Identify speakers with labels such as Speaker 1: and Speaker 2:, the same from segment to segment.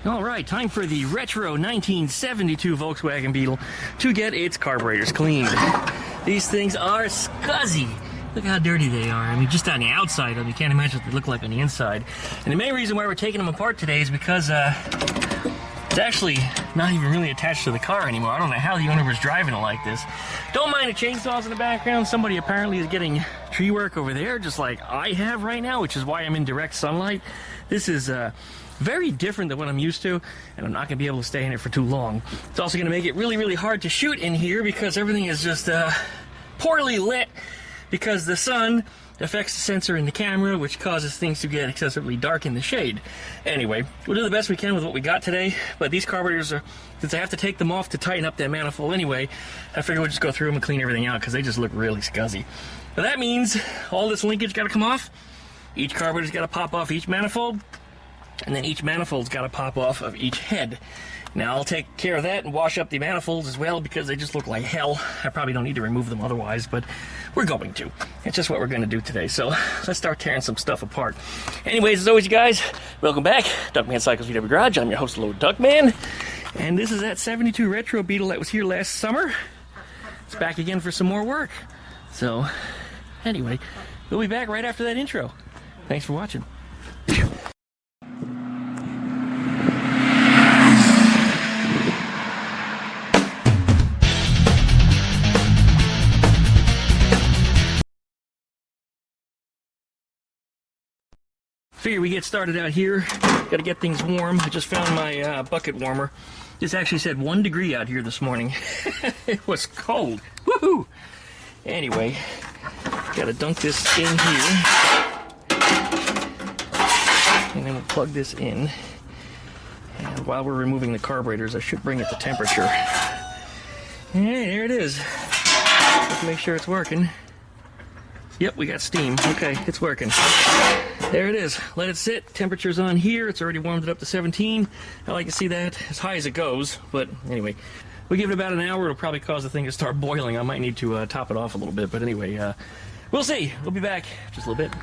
Speaker 1: All right, time for the retro 1972 Volkswagen Beetle to get its carburetors cleaned. These things are scuzzy. Look how dirty they are. I mean, just on the outside of them, you can't imagine what they look like on the inside. And the main reason why we're taking them apart today is because it's actually not even really attached to the car anymore. I don't know how the owner was driving it like this. Don't mind the chainsaws in the background. Somebody apparently is getting tree work over there, just like I have right now, which is why I'm in direct sunlight. This is very different than what I'm used to, and I'm not going to be able to stay in it for too long. It's also going to make it really, really hard to shoot in here because everything is just poorly lit because the sun affects the sensor in the camera, which causes things to get excessively dark in the shade. Anyway, we'll do the best we can with what we got today, but these carburetors are, since I have to take them off to tighten up that manifold anyway, I figure we'll just go through them and clean everything out because they just look really scuzzy. But that means all this linkage got to come off, each carburetor's got to pop off each manifold, and then each manifold's got to pop off of each head. Now I'll take care of that and wash up the manifolds as well because they just look like hell. I probably don't need to remove them otherwise, but we're going to. It's just what we're going to do today. So let's start tearing some stuff apart. Anyways, as always, you guys, welcome back. DuckmanCycles VW Garage. I'm your host, Lord Duckman. And this is that 72 Retro Beetle that was here last summer. It's back again for some more work. So anyway, we'll be back right after that intro. Thanks for watching. Figure we get started out here. Got to get things warm. I just found my bucket warmer. This actually said 1 degree out here this morning. It was cold. Woohoo! Anyway, got to dunk this in here. And then we'll plug this in. And while we're removing the carburetors, I should bring it to temperature. And there it is. Let's make sure it's working. Yep, we got steam. Okay, it's working. There it is. Let it sit. Temperature's on here. It's already warmed it up to 17. I like to see that as high as it goes. But anyway, we give it about an hour. It'll probably cause the thing to start boiling. I might need to top it off a little bit. But anyway, we'll see. We'll be back just a little bit.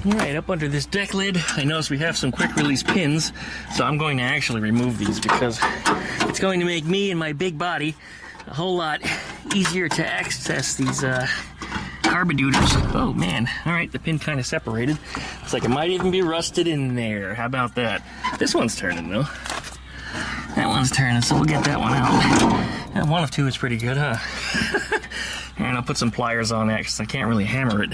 Speaker 1: All right, up under this deck lid, I notice we have some quick release pins. So I'm going to actually remove these because it's going to make me and my big body a whole lot easier to access these carburetors. Oh man, all right, the pin kind of separated. Looks like it might even be rusted in there. How about that? This one's turning though. That one's turning, so we'll get that one out. And one of two is pretty good, huh? And I'll put some pliers on that because I can't really hammer it.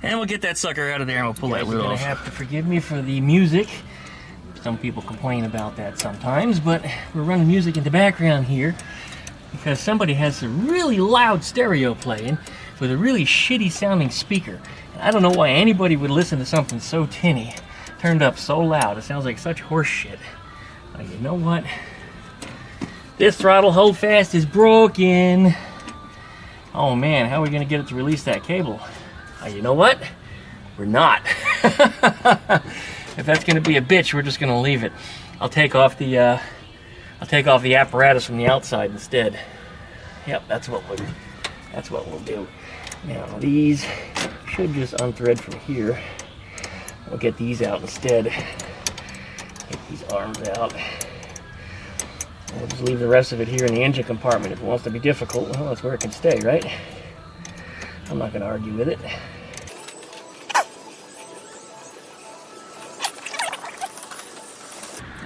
Speaker 1: And we'll get that sucker out of there and we'll pull that lid off. You're gonna have to forgive me for the music. Some people complain about that sometimes, but we're running music in the background here because somebody has some really loud stereo playing with a really shitty sounding speaker. And I don't know why anybody would listen to something so tinny, turned up so loud. It sounds like such horse shit. You know what? This throttle hold fast is broken. Oh man, how are we gonna get it to release that cable? You know what? We're not. If that's gonna be a bitch, we're just gonna leave it. I'll take off the apparatus from the outside instead. Yep, that's what we'll do. Now these should just unthread from here. We'll get these out instead. Get these arms out. We'll just leave the rest of it here in the engine compartment. If it wants to be difficult, well, that's where it can stay, right? I'm not going to argue with it.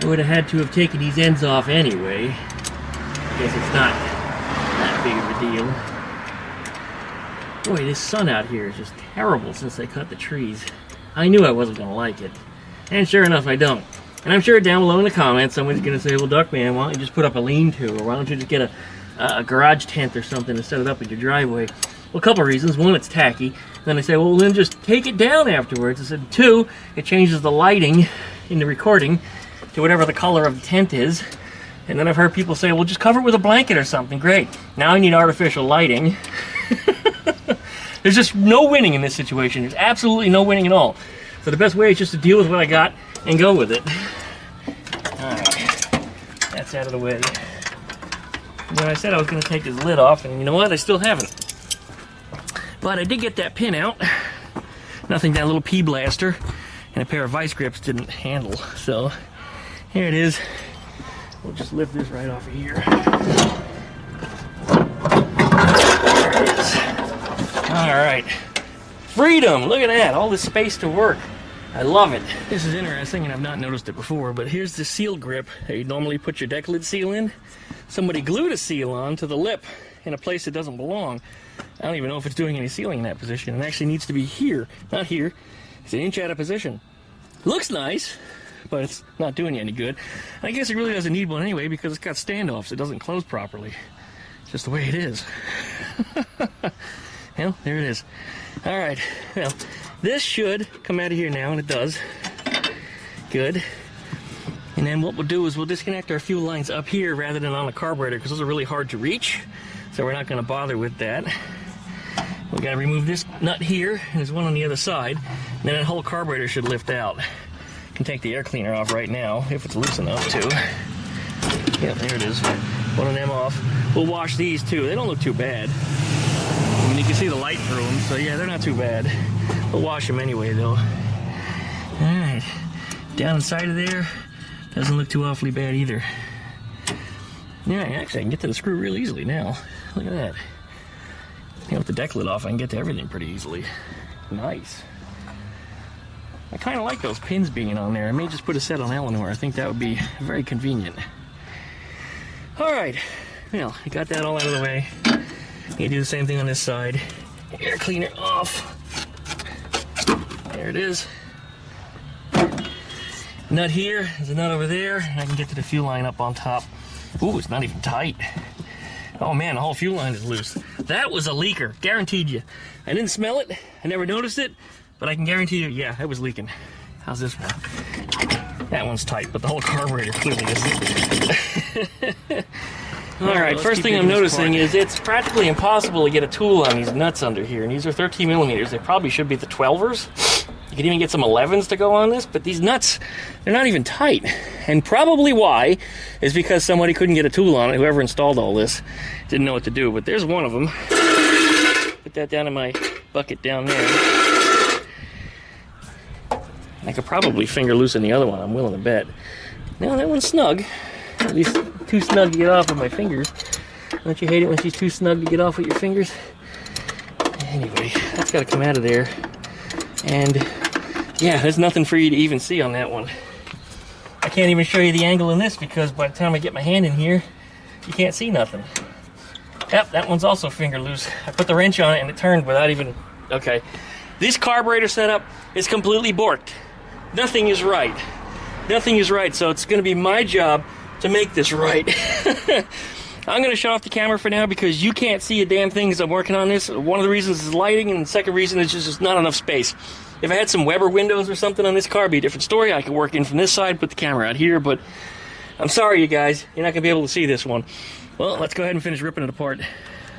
Speaker 1: I would have had to have taken these ends off anyway. I guess it's not that big of a deal. Boy, this sun out here is just terrible since they cut the trees. I knew I wasn't going to like it. And sure enough, I don't. And I'm sure down below in the comments, somebody's going to say, well, Duckman, why don't you just put up a lean-to? Or why don't you just get a garage tent or something to set it up in your driveway? Well, a couple of reasons. One, it's tacky. Then they say, well, then just take it down afterwards. I said, two, it changes the lighting in the recording to whatever the color of the tent is. And then I've heard people say, well, just cover it with a blanket or something. Great. Now I need artificial lighting. There's just no winning in this situation. There's absolutely no winning at all. So the best way is just to deal with what I got and go with it. Alright, that's out of the way. When I said I was going to take this lid off, and you know what? I still haven't. But I did get that pin out. Nothing that little pea blaster and a pair of vice grips didn't handle. So here it is. we'll just lift this right off of here. There it is. All right. Freedom! Look at that, all this space to work. I love it. This is interesting, and I've not noticed it before, but here's the seal grip that you normally put your Decklid seal in. Somebody glued a seal on to the lip in a place it doesn't belong. I don't even know if it's doing any sealing in that position. It actually needs to be here, not here. It's an inch out of position. Looks nice, but it's not doing you any good. I guess it really doesn't need one anyway because it's got standoffs. It doesn't close properly. It's just the way it is. Well, there it is. All right, well, this should come out of here now, and it does. Good. And then what we'll do is we'll disconnect our fuel lines up here rather than on the carburetor because those are really hard to reach. So we're not going to bother with that. We've got to remove this nut here, and there's one on the other side. And then that whole carburetor should lift out. Can take the air cleaner off right now, if it's loose enough to. Yep, there it is. One of them off. We'll wash these too. They don't look too bad. I mean, you can see the light through them, so yeah, they're not too bad. We'll wash them anyway, though. Alright. Down inside of there, doesn't look too awfully bad either. Yeah, actually, I can get to the screw real easily now. Look at that. You know, with the deck lid off, I can get to everything pretty easily. Nice. I kind of like those pins being on there. I may just put a set on Eleanor. I think that would be very convenient. Alright, well, I got that all out of the way. You do the same thing on this side. Air cleaner off. There it is. Nut here, there's a nut over there, and I can get to the fuel line up on top. Ooh, it's not even tight. Oh man, the whole fuel line is loose. That was a leaker, guaranteed you. I didn't smell it, I never noticed it, but I can guarantee you, yeah, it was leaking. How's this one? That one's tight, but the whole carburetor clearly isn't. Alright, first thing I'm noticing is it's practically impossible to get a tool on these nuts under here, and these are 13 millimeters. They probably should be the 12ers. You can even get some 11s to go on this, but these nuts, they're not even tight. And probably why is because somebody couldn't get a tool on it. Whoever installed all this didn't know what to do, but there's one of them. Put that down in my bucket down there. I could probably finger loosen the other one, I'm willing to bet. Now that one's snug. At least too snug to get off with my fingers. Don't you hate it when she's too snug to get off with your fingers? Anyway, that's got to come out of there. And yeah, there's nothing for you to even see on that one. I can't even show you the angle in this because by the time I get my hand in here, you can't see nothing. Yep, that one's also finger loose. I put the wrench on it and it turned without even... Okay. This carburetor setup is completely borked. Nothing is right. Nothing is right, so it's going to be my job to make this right. I'm going to shut off the camera for now because you can't see a damn thing as I'm working on this. One of the reasons is lighting, and the second reason is just not enough space. If I had some Weber windows or something on this car, it'd be a different story. I could work in from this side, put the camera out here, but I'm sorry, you guys. You're not going to be able to see this one. Well, let's go ahead and finish ripping it apart.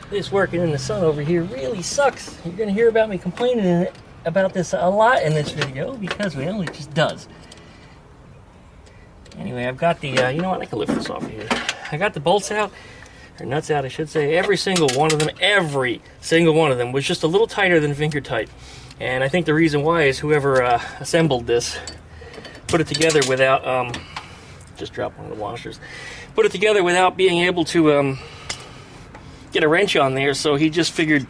Speaker 1: This working in the sun over here really sucks. You're going to hear about me complaining about this a lot in this video because, well, it just does. Anyway, I've got the, you know what, I can lift this off of here. I got the bolts out, or nuts out, I should say. Every single one of them was just a little tighter than finger tight. And I think the reason why is whoever assembled this put it together without, just drop one of the washers, put it together without being able to get a wrench on there, so he just figured,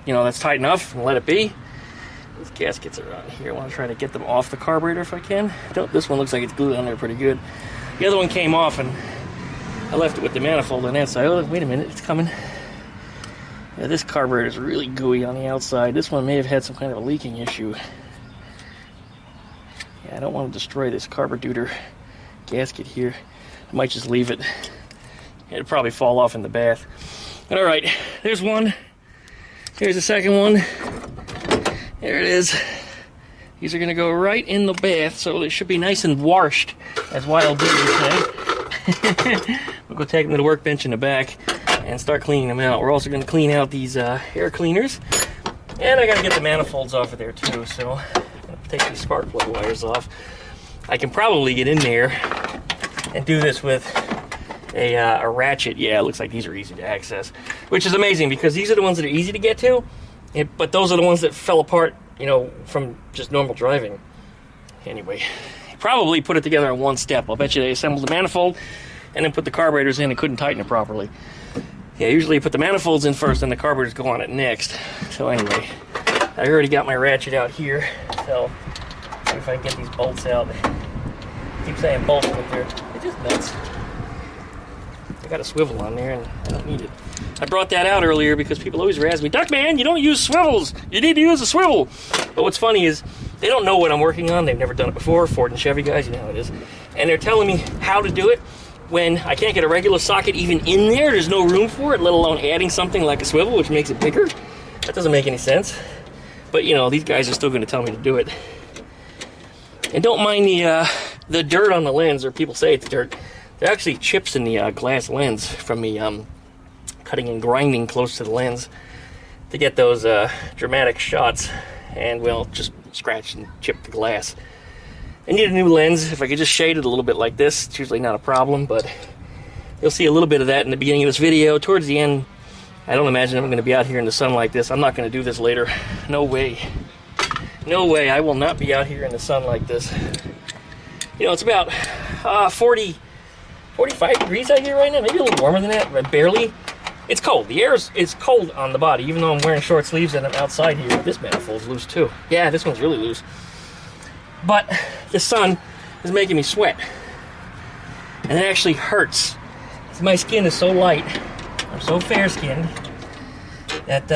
Speaker 1: you know, that's tight enough and let it be. These gaskets are on here. I want to try to get them off the carburetor if I can. Nope, this one looks like it's glued on there pretty good. The other one came off and I left it with the manifold on that side. Oh, wait a minute, it's coming. Yeah, this carburetor is really gooey on the outside. This one may have had some kind of a leaking issue. Yeah, I don't want to destroy this carburetor gasket here. I might just leave it. It'll probably fall off in the bath. All right, there's one. Here's the second one. There it is. These are going to go right in the bath, so it should be nice and washed, as Wild Bill would say. We'll go take them to the workbench in the back and start cleaning them out. We're also going to clean out these air cleaners. And I got to get the manifolds off of there too, so I'm going to take these spark plug wires off. I can probably get in there and do this with a ratchet. Yeah, it looks like these are easy to access, which is amazing because these are the ones that are easy to get to. But those are the ones that fell apart, you know, from just normal driving. Anyway, probably put it together in one step. I'll bet you they assembled the manifold, and then put the carburetors in and couldn't tighten it properly. Yeah, usually you put the manifolds in first and the carburetors go on it next. So anyway, I already got my ratchet out here, so see if I can get these bolts out. I keep saying bolts, but they're just nuts. I got a swivel on there and I don't need it. I brought that out earlier because people always razz me, Duckman, you don't use swivels. You need to use a swivel. But what's funny is they don't know what I'm working on. They've never done it before. Ford and Chevy guys, you know how it is. And they're telling me how to do it when I can't get a regular socket even in there. There's no room for it, let alone adding something like a swivel, which makes it bigger. That doesn't make any sense. But, you know, these guys are still going to tell me to do it. And don't mind the dirt on the lens, or people say it's dirt. There are actually chips in the glass lens from me cutting and grinding close to the lens to get those dramatic shots, and well, just scratch and chip the glass. I need a new lens. If I could just shade it a little bit like this, it's usually not a problem, but you'll see a little bit of that in the beginning of this video. Towards the end, I don't imagine I'm going to be out here in the sun like this. I'm not going to do this later. No way. No way. I will not be out here in the sun like this. You know, it's about 45 degrees out here right now. Maybe a little warmer than that, but barely. It's cold. The air is cold on the body, even though I'm wearing short sleeves and I'm outside here. This manifold's loose too. Yeah, this one's really loose. But the sun is making me sweat. And it actually hurts. My skin is so light. I'm so fair-skinned that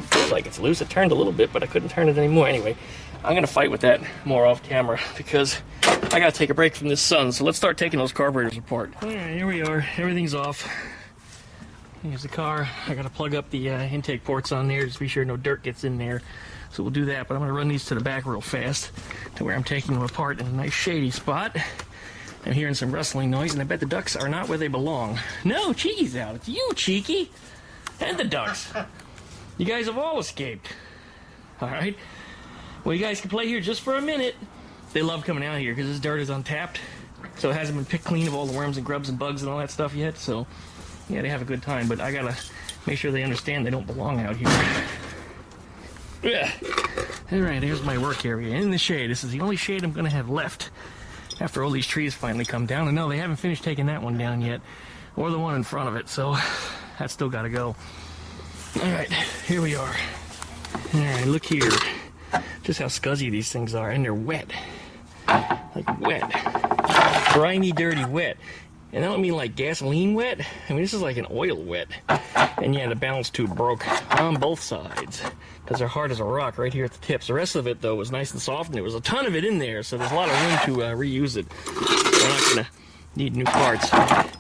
Speaker 1: looks like it's loose. It turned a little bit, but I couldn't turn it anymore. Anyway, I'm going to fight with that more off camera because I got to take a break from this sun. So let's start taking those carburetors apart. All right, here we are. Everything's off. Here's the car. I got to plug up the intake ports on there just to be sure no dirt gets in there. So we'll do that, but I'm going to run these to the back real fast to where I'm taking them apart in a nice shady spot. I'm hearing some rustling noise, and I bet the ducks are not where they belong. No, Cheeky's out. It's you, Cheeky, and the ducks. You guys have all escaped. All right. Well, you guys can play here just for a minute. They love coming out here because this dirt is untapped, so it hasn't been picked clean of all the worms and grubs and bugs and all that stuff yet. So, yeah, they have a good time, but I gotta make sure they understand they don't belong out here. Yeah. All right, here's my work area in the shade. This is the only shade I'm gonna have left after all these trees finally come down. And no, they haven't finished taking that one down yet, or the one in front of it, so that's still got to go. All right, here we are. All right, look here. Just how scuzzy these things are, and they're wet. Like wet. Grimy, dirty wet. And I don't mean like gasoline wet. I mean, this is like an oil wet. And yeah, the balance tube broke on both sides because they're hard as a rock right here at the tips. The rest of it, though, was nice and soft, and there was a ton of it in there, so there's a lot of room to reuse it. We're not going to need new parts. The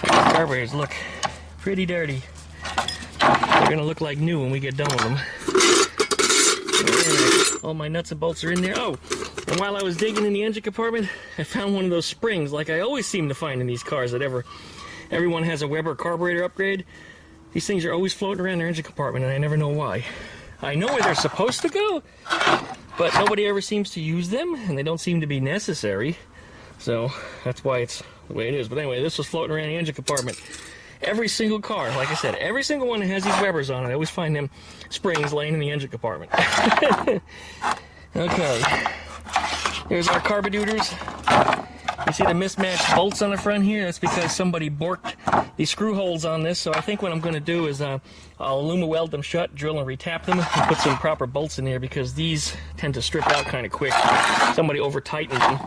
Speaker 1: carburetors look pretty dirty. They're going to look like new when we get done with them. All my nuts and bolts are in there. Oh, and while I was digging in the engine compartment, I found one of those springs, like I always seem to find in these cars that everyone has a Weber carburetor upgrade. These things are always floating around their engine compartment, and I never know why. I know where they're supposed to go, but nobody ever seems to use them, and they don't seem to be necessary. So that's why it's the way it is. But anyway, this was floating around the engine compartment. Every single car, like I said, every single one that has these Webers on it, I always find them springs laying in the engine compartment. Okay, here's our carburetors. You see the mismatched bolts on the front here? That's because somebody borked these screw holes on this. So I think what I'm going to do is I'll Aluma weld them shut, drill and retap them, and put some proper bolts in there because these tend to strip out kind of quick. Somebody over-tightened them.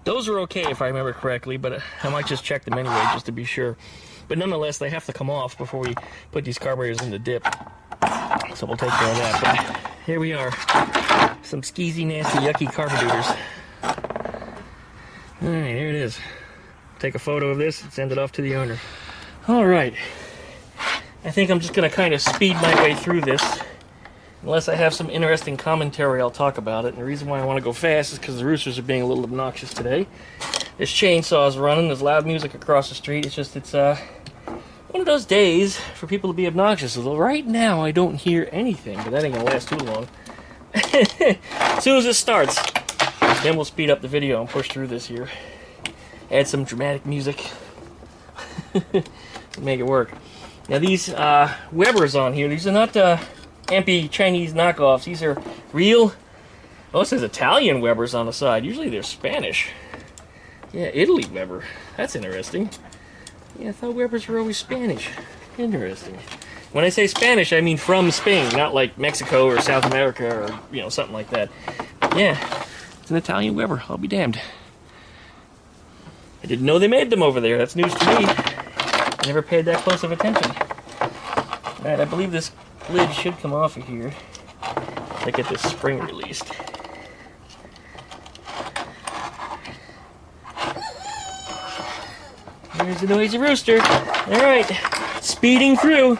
Speaker 1: Those are okay if I remember correctly, but I might just check them anyway just to be sure. But nonetheless, they have to come off before we put these carburetors in the dip. So we'll take care of that. But here we are. Some skeezy, nasty, yucky carburetors. Alright, here it is. Take a photo of this and send it off to the owner. Alright. I think I'm just going to kind of speed my way through this. Unless I have some interesting commentary, I'll talk about it. And the reason why I want to go fast is because the roosters are being a little obnoxious today. This chainsaw is running. There's loud music across the street. It's one of those days for people to be obnoxious. Although right now I don't hear anything, but that ain't going to last too long. As soon as this starts, then we'll speed up the video and push through this here. Add some dramatic music to make it work. Now these Webers on here, these are not ampy Chinese knockoffs. These are real, oh, it says Italian Webers on the side. Usually they're Spanish. Yeah, Italy Weber. That's interesting. Yeah, I thought Webers were always Spanish. Interesting. When I say Spanish, I mean from Spain, not like Mexico or South America or, you know, something like that. Yeah, it's an Italian Weber. I'll be damned. I didn't know they made them over there. That's news to me. I never paid that close of attention. Alright, I believe this lid should come off of here. I get this spring released. There's the noisy rooster. Alright, speeding through.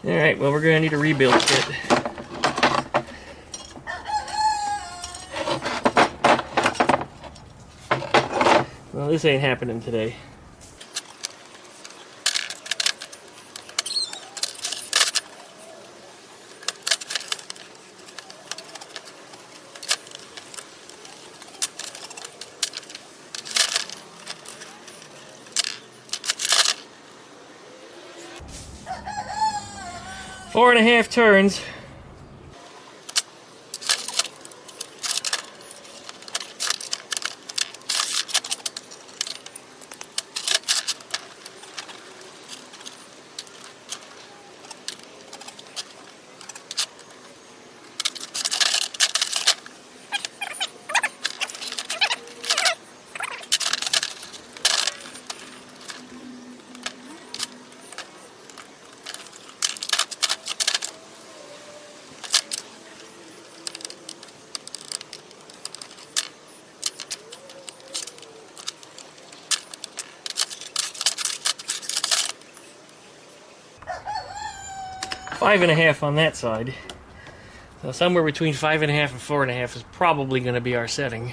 Speaker 1: Alright, well, we're going to need a rebuild kit. Well, this ain't happening today. Four and a half turns. Five and a half on that side. So somewhere between 5.5 and 4.5 is probably going to be our setting.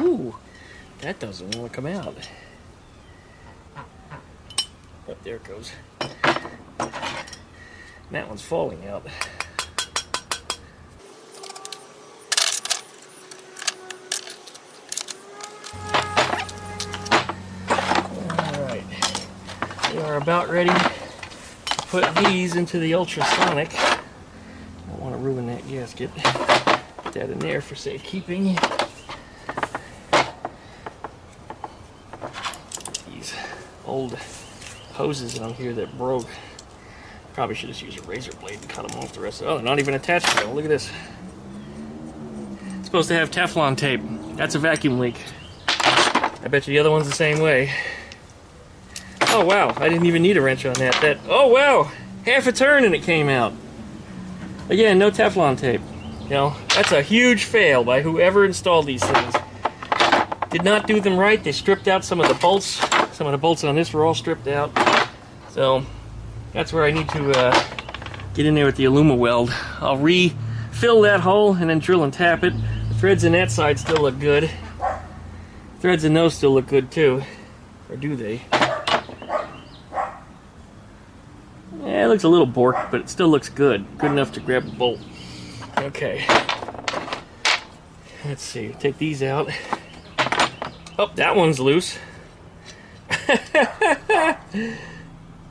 Speaker 1: Ooh, that doesn't want to come out. Oh, there it goes. That one's falling out. Alright. We are about ready to put these into the Ultrasonic. I don't want to ruin that gasket. Put that in there for safekeeping. Old hoses on here that broke. Probably should just use a razor blade to cut them off the rest of it. Oh, they're not even attached to it. Look at this. It's supposed to have Teflon tape. That's a vacuum leak. I bet you the other one's the same way. Oh wow, I didn't even need a wrench on that. Oh wow, half a turn and it came out. Again, no Teflon tape. You know, that's a huge fail by whoever installed these things. Did not do them right. They stripped out some of the bolts. Some of the bolts on this were all stripped out. So that's where I need to get in there with the Aluma-Weld. I'll refill that hole and then drill and tap it. The threads in that side still look good. Threads in those still look good too. Or do they? Yeah, it looks a little borked, but it still looks good. Good enough to grab a bolt. Okay. Let's see. Take these out. Oh, that one's loose.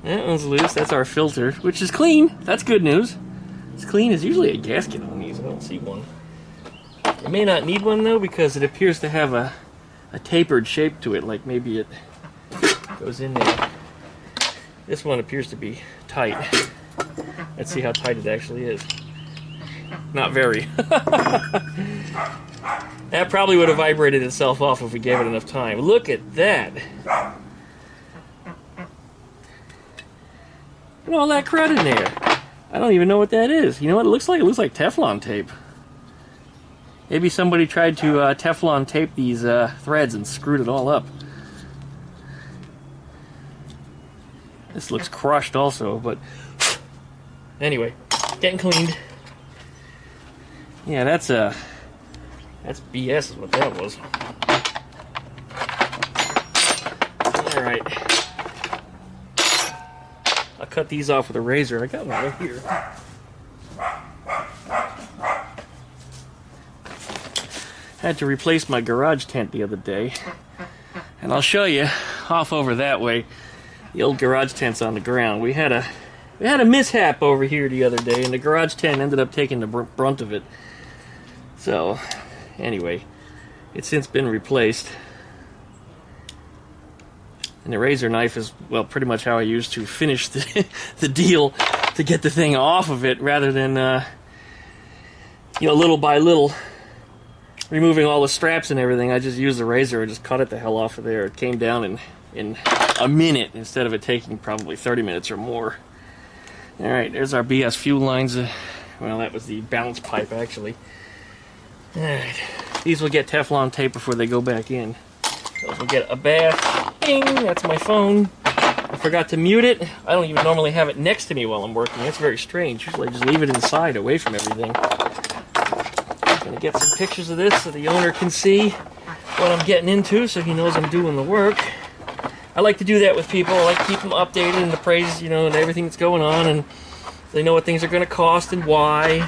Speaker 1: That one's loose. That's our filter, which is clean. That's good news. It's clean. There's usually a gasket on these. I don't see one. It may not need one though because it appears to have a tapered shape to it, like maybe it goes in there. This one appears to be tight. Let's see how tight it actually is. Not very. That probably would have vibrated itself off if we gave it enough time. Look at that. Look at all that crud in there. I don't even know what that is. You know what it looks like? It looks like Teflon tape. Maybe somebody tried to Teflon tape these threads and screwed it all up. This looks crushed also, but anyway, getting cleaned. Yeah, that's BS is what that was. Alright. I'll cut these off with a razor. I got one right here. Had to replace my garage tent the other day. And I'll show you off over that way. The old garage tent's on the ground. We had a mishap over here the other day, and the garage tent ended up taking the brunt of it. So, anyway, it's since been replaced. And the razor knife is, well, pretty much how I used to finish the deal to get the thing off of it, rather than, little by little, removing all the straps and everything. I just used the razor and just cut it the hell off of there. It came down in a minute instead of it taking probably 30 minutes or more. Alright, there's our BS fuel lines. Well, that was the balance pipe, actually. Alright, these will get Teflon tape before they go back in. Those will get a bath. Bing! That's my phone. I forgot to mute it. I don't even normally have it next to me while I'm working. That's very strange. Usually I just leave it inside, away from everything. I'm going to get some pictures of this so the owner can see what I'm getting into, so he knows I'm doing the work. I like to do that with people. I like to keep them updated and appraised, and everything that's going on, and they know what things are going to cost and why.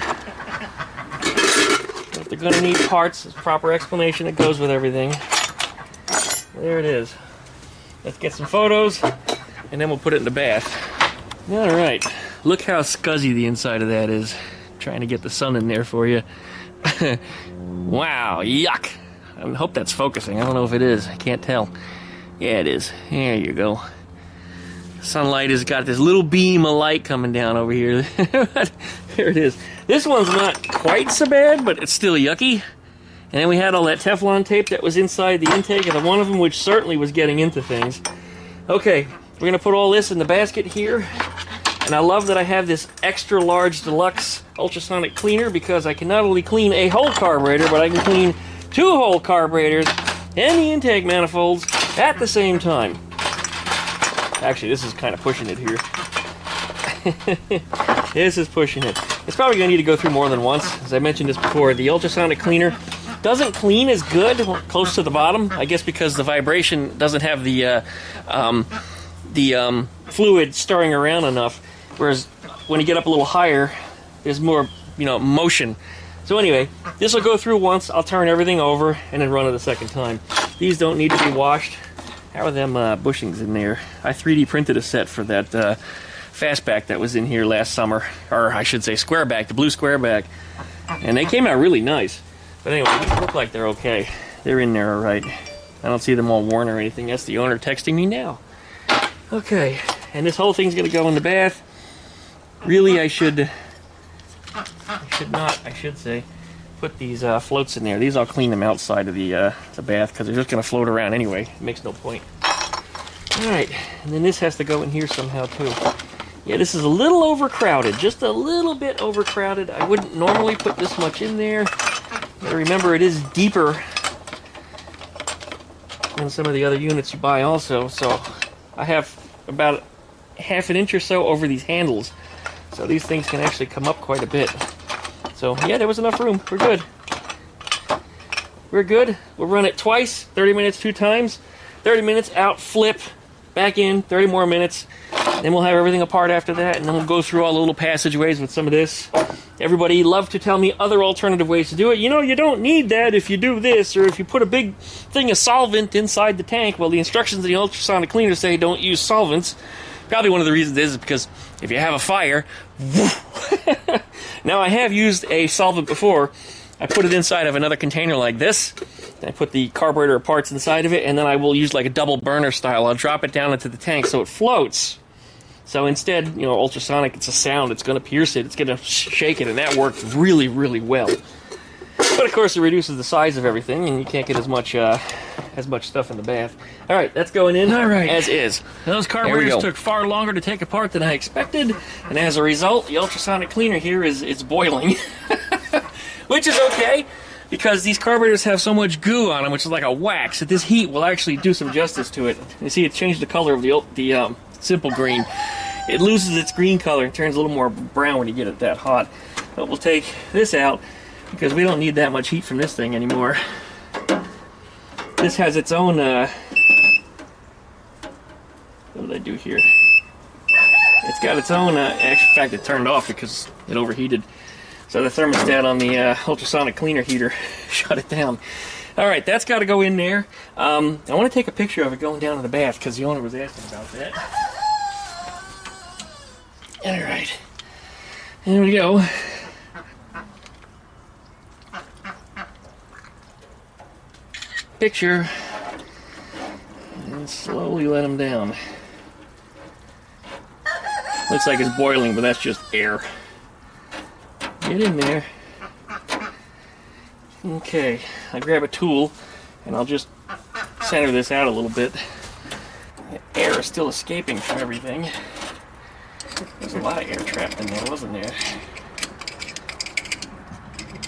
Speaker 1: If they're going to need parts, there's a proper explanation that goes with everything. There it is. Let's get some photos, and then we'll put it in the bath. Alright, look how scuzzy the inside of that is. Trying to get the sun in there for you. Wow, yuck. I hope that's focusing. I don't know if it is. I can't tell. Yeah, it is. There you go. Sunlight has got this little beam of light coming down over here. There it is. This one's not quite so bad, but it's still yucky. And then we had all that Teflon tape that was inside the intake of the one of them, which certainly was getting into things. Okay, we're going to put all this in the basket here. And I love that I have this extra large deluxe ultrasonic cleaner, because I can not only clean a whole carburetor, but I can clean 2 whole carburetors and the intake manifolds at the same time. Actually, this is kind of pushing it here. This is pushing it. It's probably going to need to go through more than once. As I mentioned this before, the ultrasonic cleaner doesn't clean as good close to the bottom. I guess because the vibration doesn't have the fluid stirring around enough. Whereas when you get up a little higher, there's more, motion. So anyway, this will go through once. I'll turn everything over and then run it a second time. These don't need to be washed. How are them bushings in there? I 3D printed a set for that fastback that was in here last summer. Or I should say squareback, the blue squareback. And they came out really nice. But anyway, they look like they're okay. They're in there all right. I don't see them all worn or anything. That's the owner texting me now. Okay, and this whole thing's going to go in the bath. Really, I should say, put these floats in there. These I'll clean them outside of the bath, because they're just going to float around anyway. It makes no point. Alright, and then this has to go in here somehow too. Yeah, this is a little overcrowded. Just a little bit overcrowded. I wouldn't normally put this much in there. But remember, it is deeper than some of the other units you buy also. So I have about ½ an inch or so over these handles. So these things can actually come up quite a bit. So yeah, there was enough room. We're good. We're good. We'll run it twice, 30 minutes 2 times. 30 minutes out, flip, back in, 30 more minutes. Then we'll have everything apart after that, and then we'll go through all the little passageways with some of this. Everybody loved to tell me other alternative ways to do it. You don't need that if you do this, or if you put a big thing of solvent inside the tank. Well, the instructions in the ultrasonic cleaner say don't use solvents. Probably one of the reasons is because if you have a fire, now I have used a solvent before. I put it inside of another container like this. I put the carburetor parts inside of it, and then I will use like a double burner style. I'll drop it down into the tank so it floats. So instead, ultrasonic, it's a sound. It's going to pierce it. It's going to shake it, and that worked really, really well. But of course, it reduces the size of everything, and you can't get as much stuff in the bath. All right, that's going in. All right, as is. Those carburetors took far longer to take apart than I expected, and as a result, the ultrasonic cleaner here is boiling, which is okay. Because these carburetors have so much goo on them, which is like a wax, that this heat will actually do some justice to it. You see, it changed the color of the simple green. It loses its green color and turns a little more brown when you get it that hot. But we'll take this out because we don't need that much heat from this thing anymore. This has its own What did I do here? It's got its own, in fact it turned off because it overheated. So the thermostat on the ultrasonic cleaner heater shut it down. Alright, that's got to go in there. I want to take a picture of it going down to the bath because the owner was asking about that. Alright, there we go. Picture. And slowly let them down. Looks like it's boiling, but that's just air. Get in there. Okay, I grab a tool and I'll just center this out a little bit. The air is still escaping from everything. There's a lot of air trapped in there, wasn't there?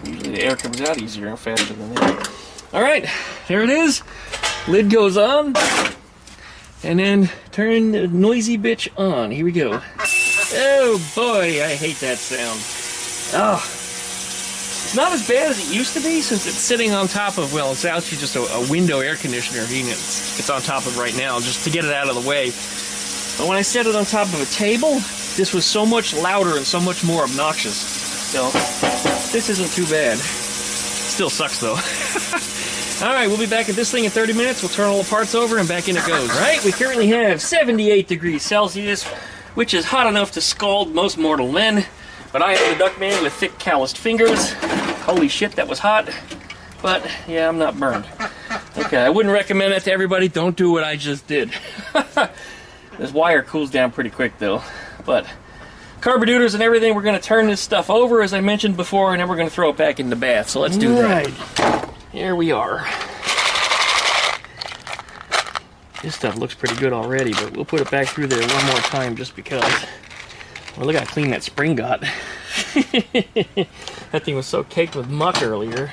Speaker 1: Usually the air comes out easier and faster than that. Alright, there it is. Lid goes on. And then turn the noisy bitch on. Here we go. Oh boy, I hate that sound. Oh. It's not as bad as it used to be since it's sitting on top of, well, it's actually just a window air conditioner heating it's on top of right now, just to get it out of the way. But when I set it on top of a table, this was so much louder and so much more obnoxious. So, this isn't too bad. Still sucks though. Alright, we'll be back at this thing in 30 minutes. We'll turn all the parts over and back in it goes. Alright, we currently have 78 degrees Celsius, which is hot enough to scald most mortal men. But I am the duck man with thick calloused fingers. Holy shit, that was hot. But, yeah, I'm not burned. Okay, I wouldn't recommend that to everybody. Don't do what I just did. This wire cools down pretty quick, though. But, carburetors and everything, we're going to turn this stuff over, as I mentioned before, and then we're going to throw it back in the bath. So let's do that. Here we are. This stuff looks pretty good already, but we'll put it back through there one more time just because. Well, look how clean that spring got. That thing was so caked with muck earlier.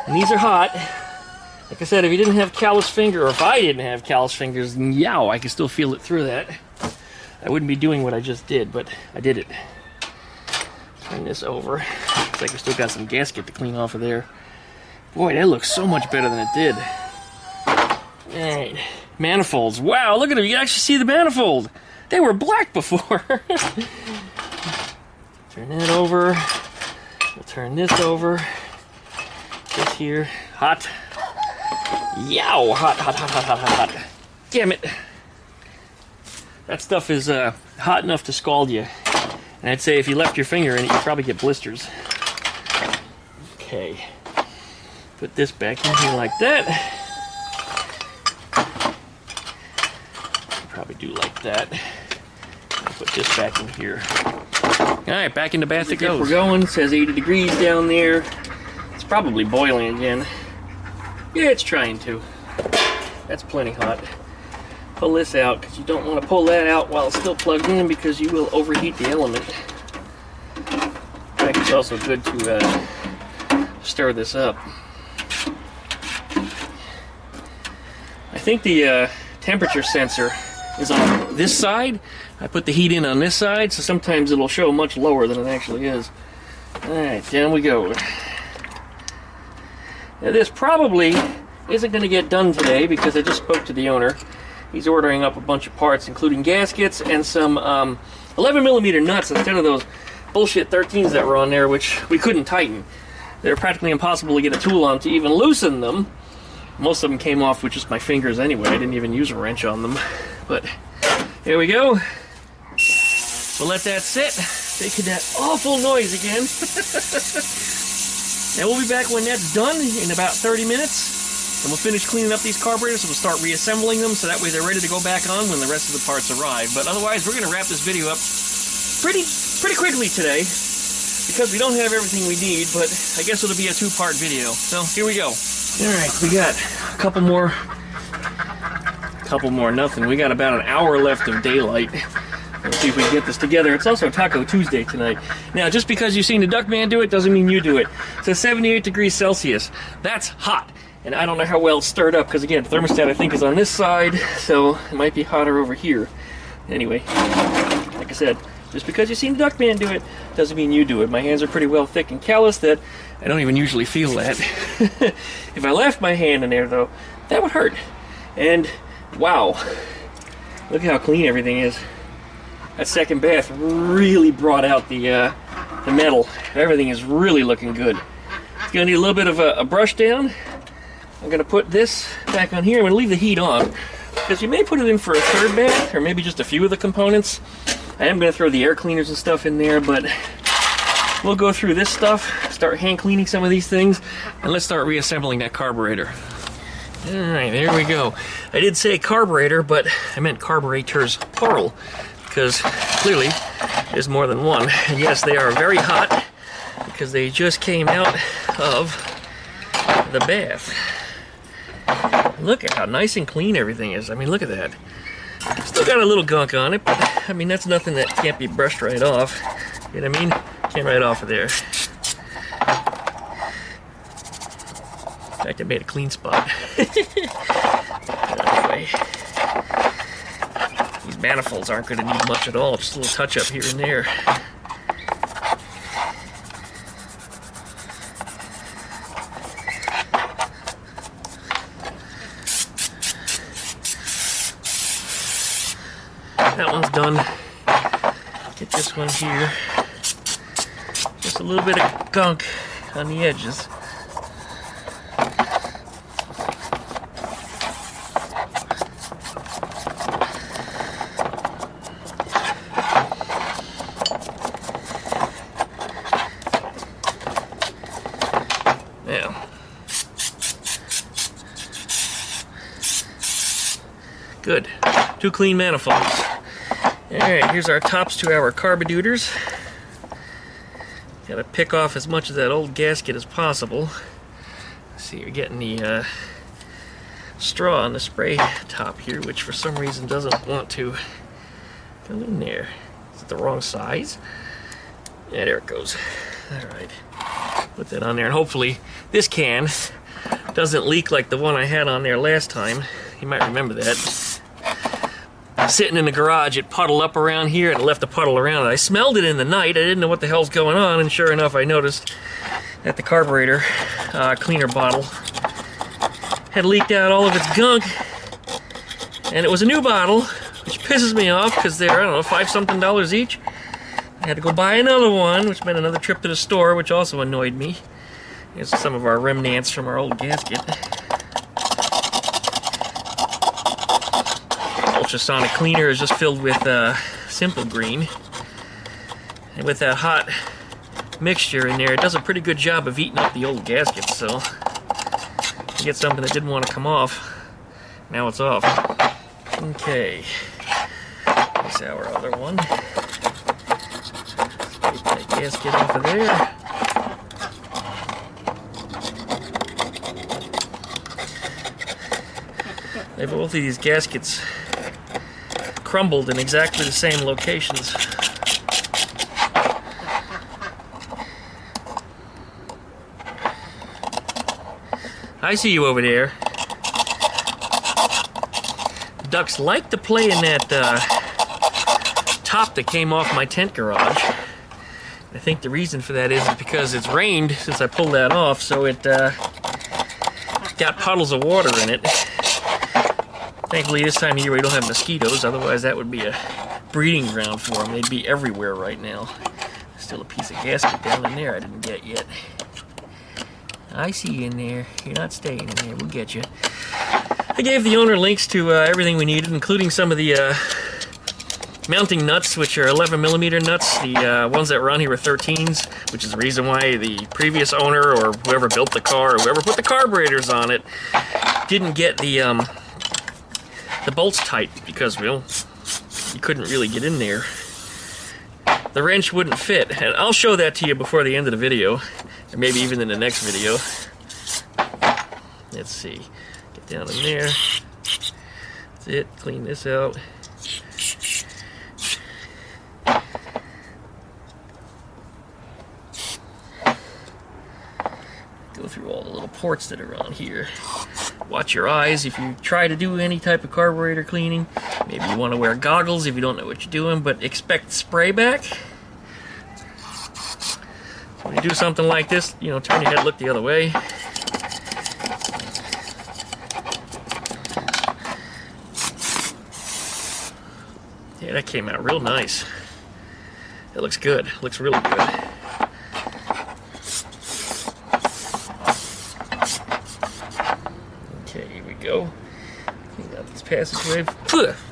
Speaker 1: And these are hot. Like I said, if you didn't have callous finger, or if I didn't have callous fingers, then yow, I could still feel it through that. I wouldn't be doing what I just did, but I did it. Turn this over. Looks like we still got some gasket to clean off of there. Boy, that looks so much better than it did. Alright. Manifolds. Wow, look at them. You can actually see the manifold. They were black before. Turn that over. We'll turn this over. This here. Hot. Yow! Hot, hot, hot, hot, hot, hot, hot. Damn it. That stuff is hot enough to scald you. And I'd say if you left your finger in it, you'd probably get blisters. Okay. Put this back in here like that. Probably do like that. Put this back in here. Alright, back in the bath it goes. We're going. It says 80 degrees down there. It's probably boiling again. Yeah, it's trying to. That's plenty hot. Pull this out, because you don't want to pull that out while it's still plugged in, because you will overheat the element. In fact, it's also good to stir this up. I think the temperature sensor is on this side. I put the heat in on this side, so sometimes it'll show much lower than it actually is. Alright, down we go. Now this probably isn't going to get done today because I just spoke to the owner. He's ordering up a bunch of parts, including gaskets and some 11mm nuts instead of those bullshit 13s that were on there, which we couldn't tighten. They're practically impossible to get a tool on to even loosen them. Most of them came off with just my fingers anyway. I didn't even use a wrench on them. But here we go. We'll let that sit. Making that awful noise again. Now we'll be back when that's done in about 30 minutes. And we'll finish cleaning up these carburetors and we'll start reassembling them so that way they're ready to go back on when the rest of the parts arrive. But otherwise, we're going to wrap this video up pretty quickly today because we don't have everything we need, but I guess it'll be a two-part video. So here we go. Alright, we got a couple more, nothing. We got about an hour left of daylight. Let's see if we can get this together. It's also Taco Tuesday tonight. Now, just because you've seen the Duckman do it doesn't mean you do it. It says 78 degrees Celsius. That's hot. And I don't know how well it's stirred up, because again, the thermostat I think is on this side, so it might be hotter over here. Anyway, like I said, just because you've seen the Duckman do it doesn't mean you do it. My hands are pretty well thick and callous that I don't even usually feel that. If I left my hand in there, though, that would hurt. And, wow. Look how clean everything is. That second bath really brought out the metal. Everything is really looking good. It's gonna need a little bit of a brush down. I'm gonna put this back on here. I'm gonna leave the heat on because you may put it in for a third bath or maybe just a few of the components. I am gonna throw the air cleaners and stuff in there, but we'll go through this stuff, start hand cleaning some of these things, and let's start reassembling that carburetor. Alright, there we go. I did say carburetor, but I meant carburetors, plural, because clearly there's more than one. And yes, they are very hot because they just came out of the bath. Look at how nice and clean everything is. I mean, look at that. Still got a little gunk on it, but I mean, that's nothing that can't be brushed right off. You know what I mean? Came right off of there. In fact, I made a clean spot. Anyway, these manifolds aren't going to need much at all. Just a little touch up here and there. That one's done. Get this one here. Just a little bit of gunk on the edges. Now, good. 2 clean manifolds. Alright, here's our tops to our carburetors. Gotta pick off as much of that old gasket as possible. See, you're getting the straw on the spray top here, which for some reason doesn't want to go in there. Is it the wrong size? Yeah, there it goes. Alright, put that on there, and hopefully this can doesn't leak like the one I had on there last time. You might remember that. Sitting in the garage, it puddled up around here and it left a puddle around it. I smelled it in the night. I didn't know what the hell's going on, and sure enough, I noticed that the carburetor cleaner bottle had leaked out all of its gunk, and it was a new bottle, which pisses me off because they're, I don't know, $5-something each. I had to go buy another one, which meant another trip to the store, which also annoyed me. Here's some of our remnants from our old gasket. Ultrasonic cleaner is just filled with simple green, and with that hot mixture in there, it does a pretty good job of eating up the old gasket. So you get something that didn't want to come off, now it's off. Okay, here's our other one. Let's get that gasket off of there. Both of these gaskets crumbled in exactly the same locations. I see you over there. Ducks like to play in that top that came off my tent garage. I think the reason for that is because it's rained since I pulled that off, so it got puddles of water in it. Thankfully, this time of year we don't have mosquitoes, otherwise that would be a breeding ground for them. They'd be everywhere right now. Still a piece of gasket down in there I didn't get yet. I see you in there. You're not staying in there. We'll get you. I gave the owner links to everything we needed, including some of the mounting nuts, which are 11mm nuts. The ones that were on here were 13s, which is the reason why the previous owner or whoever built the car or whoever put the carburetors on it didn't get the bolts tight, because, well, you couldn't really get in there. The wrench wouldn't fit, and I'll show that to you before the end of the video, or maybe even in the next video. Let's see. Get down in there. That's it. Clean this out. Go through all the little ports that are on here. Watch your eyes if you try to do any type of carburetor cleaning. Maybe you want to wear goggles if you don't know what you're doing, but expect spray back. So when you do something like this, you know, turn your head, look the other way. Yeah, that came out real nice. It looks good. It looks really good. Okay, here we go. Clean out this passageway.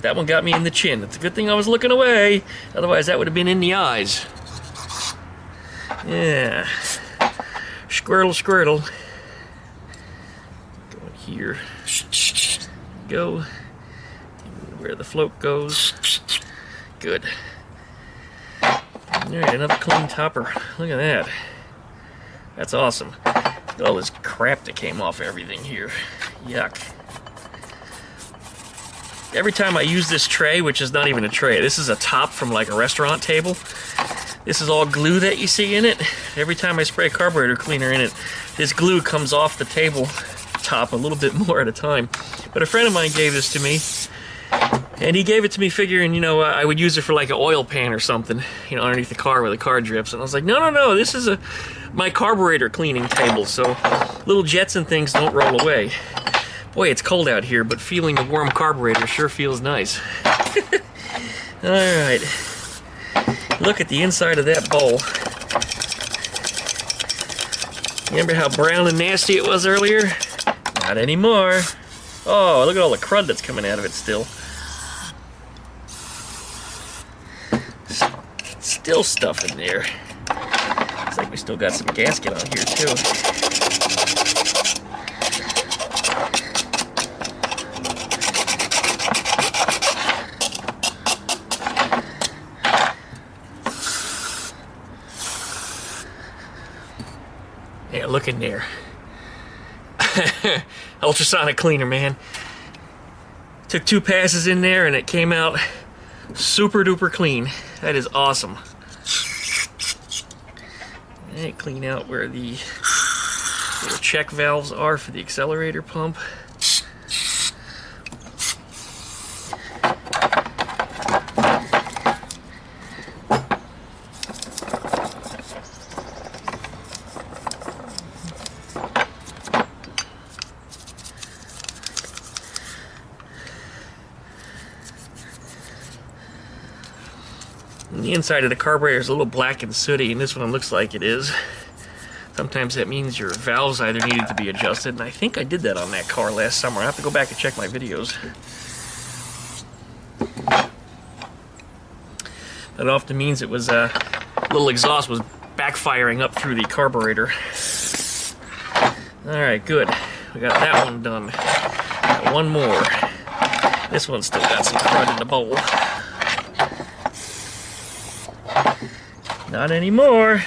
Speaker 1: That one got me in the chin. It's a good thing I was looking away. Otherwise, that would have been in the eyes. Yeah. Squirtle, squirtle. Going here. Go. Where the float goes. Good. Alright, another clean topper. Look at that. That's awesome. Look at all this crap that came off everything here. Yuck. Every time I use this tray, which is not even a tray, this is a top from like a restaurant table. This is all glue that you see in it. Every time I spray carburetor cleaner in it, this glue comes off the table top a little bit more at a time. But a friend of mine gave this to me, and he gave it to me figuring, you know, I would use it for like an oil pan or something, you know, underneath the car where the car drips. And I was like, no, this is my carburetor cleaning table, so little jets and things don't roll away. Boy, it's cold out here, but feeling the warm carburetor sure feels nice. Alright. Look at the inside of that bowl. Remember how brown and nasty it was earlier? Not anymore. Oh, look at all the crud that's coming out of it still. Still stuff in there. Looks like we still got some gasket on here too. Yeah, look in there. Ultrasonic cleaner, man. Took 2 passes in there and it came out super duper clean. That is awesome. And clean out where the little check valves are for the accelerator pump. And the inside of the carburetor is a little black and sooty, and this one looks like it is. Sometimes that means your valves either needed to be adjusted, and I think I did that on that car last summer. I have to go back and check my videos. That often means it was a little exhaust was backfiring up through the carburetor. Alright, good. We got that one done. Got one more. This one's still got some crud in the bowl. Not anymore.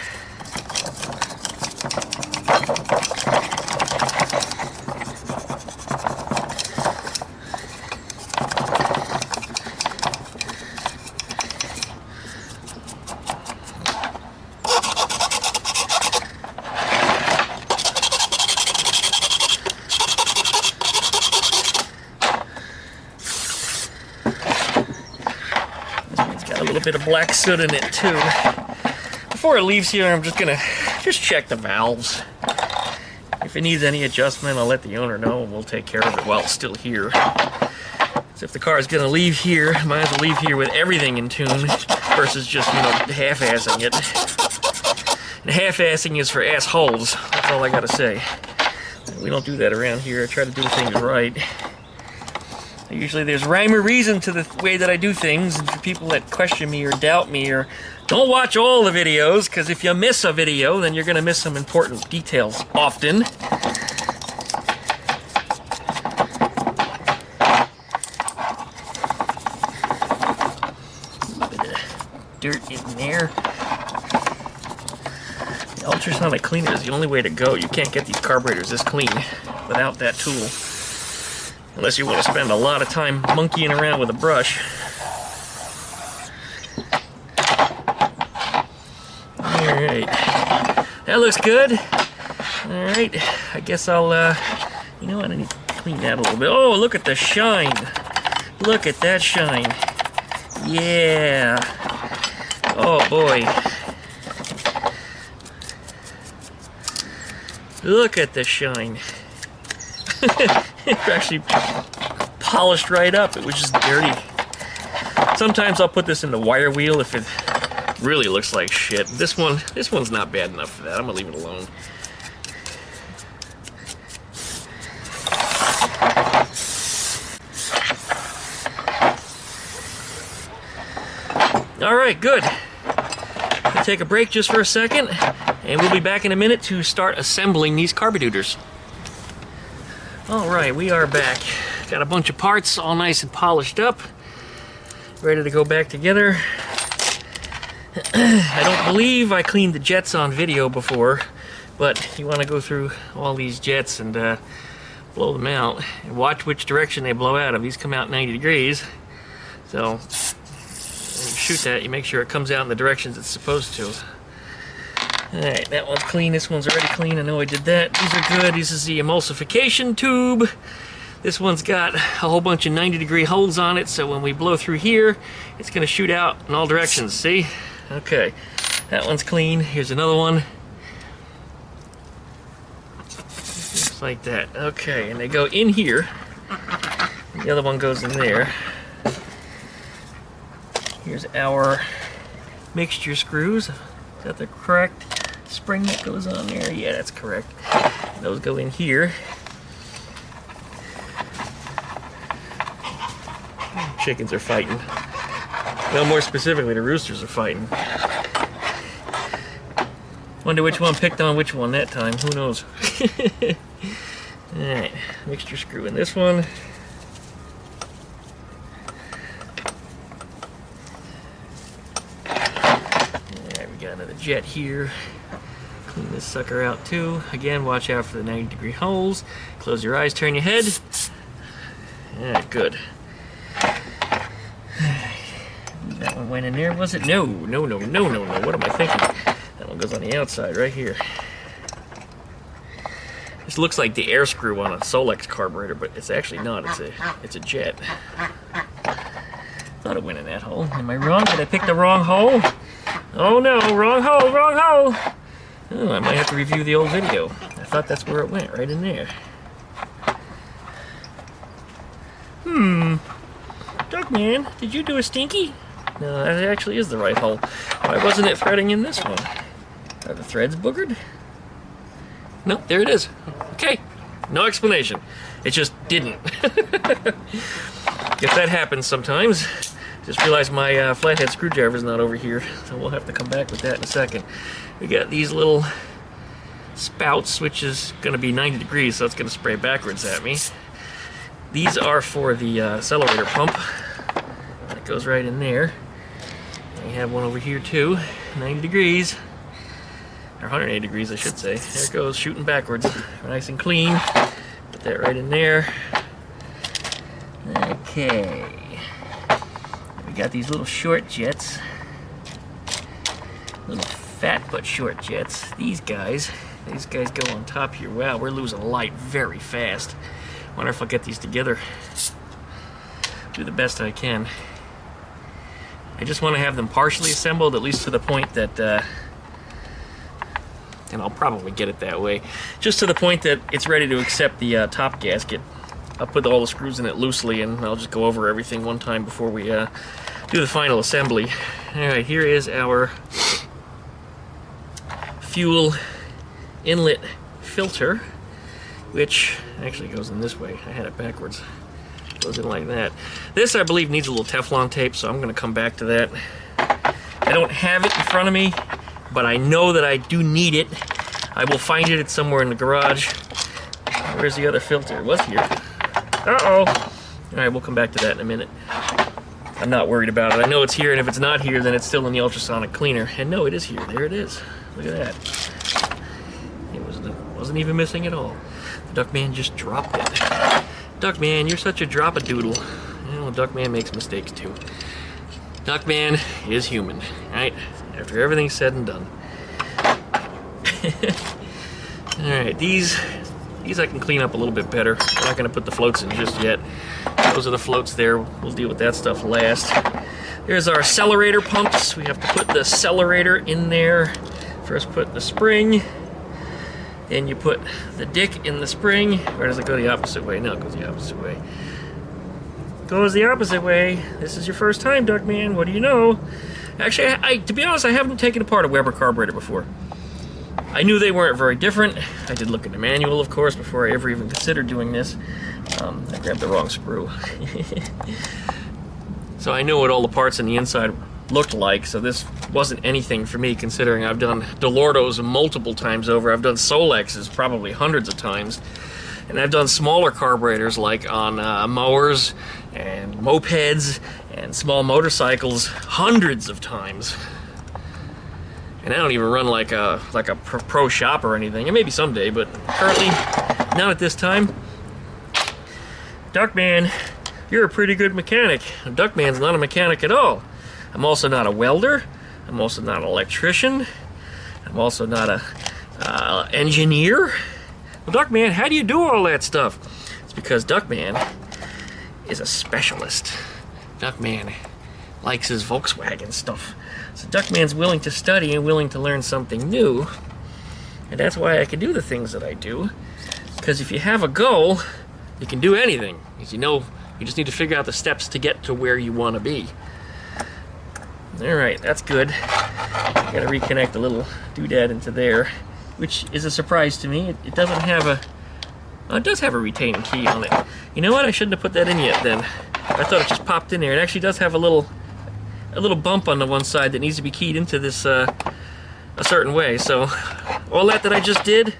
Speaker 1: It's got a little bit of black soot in it too. Before it leaves here, I'm just gonna check the valves. If it needs any adjustment, I'll let the owner know and we'll take care of it while it's still here. So if the car is gonna leave here, I might as well leave here with everything in tune versus just, you know, half-assing it. And half-assing is for assholes. That's all I gotta say. We don't do that around here. I try to do things right. Usually there's rhyme or reason to the way that I do things, and for people that question me or doubt me or don't watch all the videos, because if you miss a video, then you're going to miss some important details often. A little bit of dirt in there. The ultrasonic cleaner is the only way to go. You can't get these carburetors this clean without that tool. Unless you want to spend a lot of time monkeying around with a brush. Alright. That looks good. Alright. I guess I'll, you know what? I need to clean that a little bit. Oh, look at the shine. Look at that shine. Yeah. Oh, boy. Look at the shine. It actually polished right up. It was just dirty. Sometimes I'll put this in the wire wheel if it really looks like shit. This one's not bad enough for that. I'm gonna leave it alone. All right, good. We'll take a break just for a second, and we'll be back in a minute to start assembling these carburetors. All right, we are back. Got a bunch of parts all nice and polished up, ready to go back together. I don't believe I cleaned the jets on video before, but you want to go through all these jets and blow them out and watch which direction they blow out of. These come out 90 degrees, so when you shoot that, you make sure it comes out in the directions it's supposed to. Alright, that one's clean. This one's already clean. I know I did that. These are good. This is the emulsification tube. This one's got a whole bunch of 90-degree holes on it, so when we blow through here, it's going to shoot out in all directions. See? Okay. That one's clean. Here's another one. Just like that. Okay, and they go in here. The other one goes in there. Here's our mixture screws. Is that the correct spring that goes on there? Yeah, that's correct. Those go in here. Chickens are fighting. Well, more specifically, the roosters are fighting. Wonder which one picked on which one that time. Who knows? Alright, mixture screw in this one. Another jet here. Clean this sucker out too. Again, watch out for the 90-degree holes. Close your eyes, turn your head. Alright, good. That one went in there, was it? No. What am I thinking? That one goes on the outside right here. This looks like the air screw on a Solex carburetor, but it's actually not. It's a jet. Thought it went in that hole. Am I wrong? Did I pick the wrong hole? Oh no, wrong hole, wrong hole! Oh, I might have to review the old video. I thought that's where it went, right in there. Duckman, did you do a stinky? No, that actually is the right hole. Why wasn't it threading in this one? Are the threads boogered? Nope, there it is. Okay, no explanation. It just didn't. If that happens sometimes, just realized my flathead screwdriver is not over here, so we'll have to come back with that in a second. We got these little spouts, which is going to be 90 degrees, so it's going to spray backwards at me. These are for the accelerator pump. That goes right in there. We have one over here too, 90 degrees, or 180 degrees I should say. There it goes, shooting backwards. Nice and clean. Put that right in there. Okay. We got these little short jets. Little fat but short jets. These guys go on top here. Wow, we're losing light very fast. Wonder if I'll get these together. Do the best I can. I just want to have them partially assembled, at least to the point that, and I'll probably get it that way, just to the point that it's ready to accept the top gasket. I'll put all the screws in it loosely, and I'll just go over everything one time before we do the final assembly. Alright, here is our fuel inlet filter, which actually goes in this way. I had it backwards. Goes in like that. This, I believe, needs a little Teflon tape, so I'm going to come back to that. I don't have it in front of me, but I know that I do need it. I will find it. It's somewhere in the garage. Where's the other filter? It was here. Uh-oh. Alright, we'll come back to that in a minute. I'm not worried about it. I know it's here, and if it's not here, then it's still in the ultrasonic cleaner. And no, it is here. There it is. Look at that. It wasn't even missing at all. The Duckman just dropped it. Duckman, you're such a drop-a-doodle. Well, Duckman makes mistakes too. Duckman is human, right? After everything's said and done. Alright, these I can clean up a little bit better. I'm not going to put the floats in just yet. Those are the floats there. We'll deal with that stuff last. There's our accelerator pumps. We have to put the accelerator in there. First put the spring. Then you put the dick in the spring. Or does it go the opposite way? No, it goes the opposite way. goes the opposite way. This is your first time, Duckman. What do you know? Actually, to be honest, I haven't taken apart a Weber carburetor before. I knew they weren't very different. I did look in the manual, of course, before I ever even considered doing this. I grabbed the wrong screw. So I knew what all the parts in the inside looked like, so this wasn't anything for me, considering I've done Delortos multiple times over. I've done Solexes probably hundreds of times. And I've done smaller carburetors like on mowers and mopeds and small motorcycles hundreds of times. And I don't even run like a pro shop or anything. And maybe someday, but currently not at this time. Duckman, you're a pretty good mechanic. Duckman's not a mechanic at all. I'm also not a welder. I'm also not an electrician. I'm also not a engineer. Well, Duckman, how do you do all that stuff? It's because Duckman is a specialist. Duckman likes his Volkswagen stuff. So Duckman's willing to study and willing to learn something new. And that's why I can do the things that I do. Because if you have a goal, you can do anything. As you know, you just need to figure out the steps to get to where you want to be. Alright, that's good. I gotta reconnect a little doodad into there, which is a surprise to me. It doesn't have a... Oh, it does have a retaining key on it. You know what? I shouldn't have put that in yet then. I thought it just popped in there. It actually does have a little bump on the one side that needs to be keyed into this a certain way. So all that I just did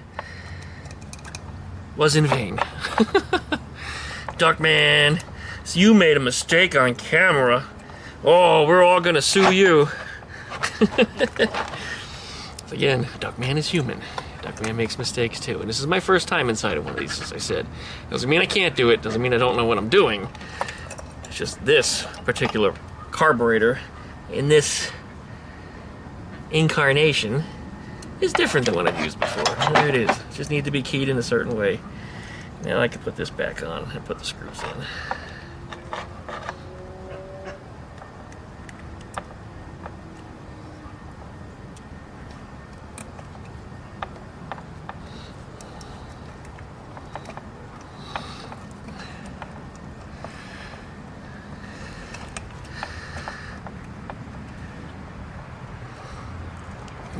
Speaker 1: was in vain. Duckman, so you made a mistake on camera. Oh, we're all gonna sue you. Again, Duckman is human. Duckman makes mistakes too. And this is my first time inside of one of these, as I said. Doesn't mean I can't do it, doesn't mean I don't know what I'm doing. It's just this particular carburetor in this incarnation is different than what I've used before. There it is. It just needs to be keyed in a certain way. Now I can put this back on and put the screws in.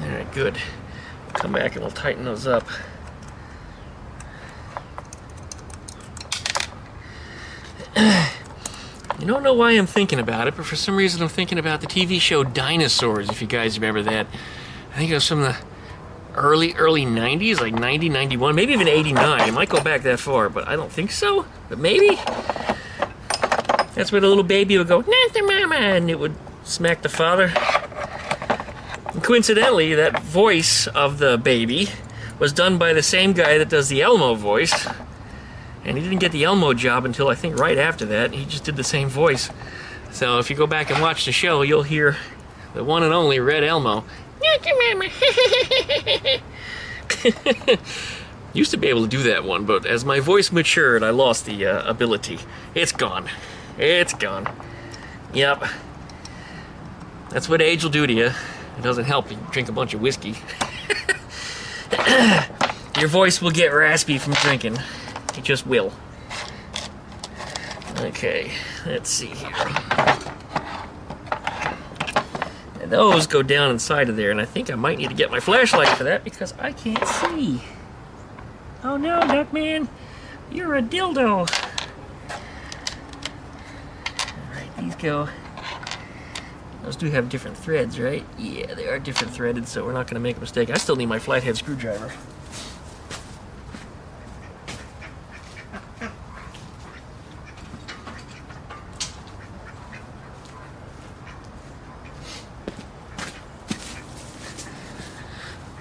Speaker 1: Alright, good. We'll come back and we'll tighten those up. You don't know why I'm thinking about it, but for some reason I'm thinking about the TV show Dinosaurs, if you guys remember that. I think it was from the early 90s, like 90, 91, maybe even 89. It might go back that far, but I don't think so. But maybe. That's where the little baby would go, "Not the mama," and it would smack the father. And coincidentally, that voice of the baby was done by the same guy that does the Elmo voice. And he didn't get the Elmo job until I think right after that. He just did the same voice. So if you go back and watch the show, you'll hear the one and only Red Elmo. "Not the mama." Used to be able to do that one, but as my voice matured, I lost the ability. It's gone. It's gone. Yep. That's what age will do to you. It doesn't help you drink a bunch of whiskey. Your voice will get raspy from drinking. It just will. Okay, let's see here. And those go down inside of there, and I think I might need to get my flashlight for that because I can't see. Oh no, Duckman, you're a dildo. Alright, these go. Those do have different threads, right? Yeah, they are different threaded, so we're not going to make a mistake. I still need my flathead screwdriver.